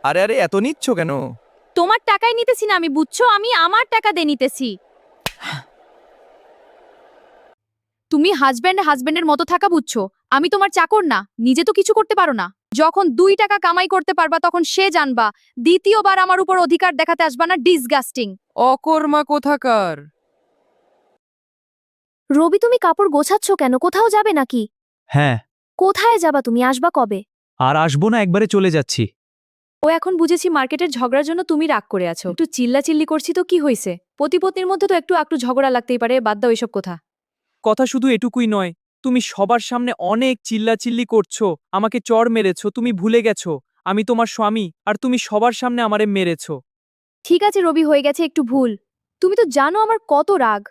আরে আরে এত নিচ্ছ কেন? তোমার টাকাই নিতেছি না আমি, বুঝছো? আমি আমার টাকা দিয়ে নিতেছি। তুমি হাজবেন্ডের মতো থাকা বুঝছো? আমি তোমার চাকর না, নিজে তো কিছু করতে পারো না। যখন 2 টাকা কামাই করতে পারবা তখন সে জানবা। দ্বিতীয়বার আমার উপর অধিকার দেখাতে আসবা না, ডিসগাস্টিং। অকর্মা কোথাকার। রবি, তুমি কাপড় গোছাচ্ছ কেন? কোথাও যাবে নাকি? হ্যাঁ। কোথায় যাবা তুমি? আসবা কবে? আর আসবো না, একবারে চলে যাচ্ছি। ও, এখন বুঝেছি মার্কেটের ঝগড়ার জন্য তুমি রাগ করে আছো। একটু চিল্লাচিল্লি করছি তো কি হয়েছে? পতিপত্নীর মধ্যে তো একটু ঝগড়া লাগতেই পারে, বাদ দাও এসব কথা। কথা শুধু এটুকুই নয়, তুমি সবার সামনে অনেক চিল্লাচিল্লি করছো, আমাকে চড় মেরেছো, তুমি ভুলে গেছো আমি তোমার স্বামী আর তুমি সবার সামনে আমারে মেরেছো। ঠিক আছে রবি, হয়ে গেছে একটু ভুল। তুমি তো জানো আমার কত রাগ।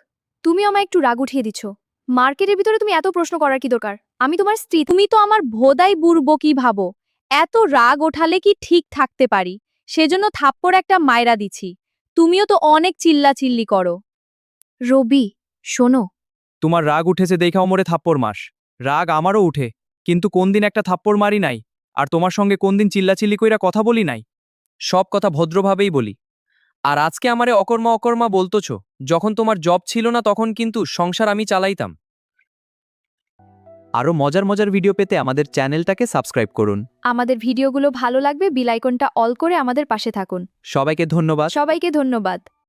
তুমি আমায় একটু রাগ উঠিয়ে দিচ্ছ। মার্কেটের ভিতরে তুমি এত প্রশ্ন করার কি দরকার? আমি তোমার স্ত্রী, তুমি তো আমার ভোদাই বুড়বো কি ভাবো? এত রাগ ওঠালে কি ঠিক থাকতে পারি? সেজন্য থাপ্পড় একটা মায়রা দিছি। তুমিও তো অনেক চিল্লাচিল্লি করো। রবি, শোনো। তোমার রাগ উঠেছে দেখাও মোরে থাপ্পড় মাস। রাগ আমারও উঠে, কিন্তু কোন দিন একটা থাপ্পড় মারি নাই, আর তোমার সঙ্গে কোন দিন চিল্লাচিল্লি কইরা কথা বলি নাই। সব কথা ভদ্রভাবেই বলি। আর আজকে আমারে অকর্মা অকর্মা বলতেছ, যখন তোমার জব ছিল না তখন কিন্তু সংসার আমি চালাইতাম। আরও মজার মজার ভিডিও পেতে আমাদের চ্যানেলটাকে সাবস্ক্রাইব করুন। আমাদের ভিডিওগুলো ভালো লাগবে, বেল আইকনটা অল করে আমাদের পাশে থাকুন। সবাইকে ধন্যবাদ। সবাইকে ধন্যবাদ।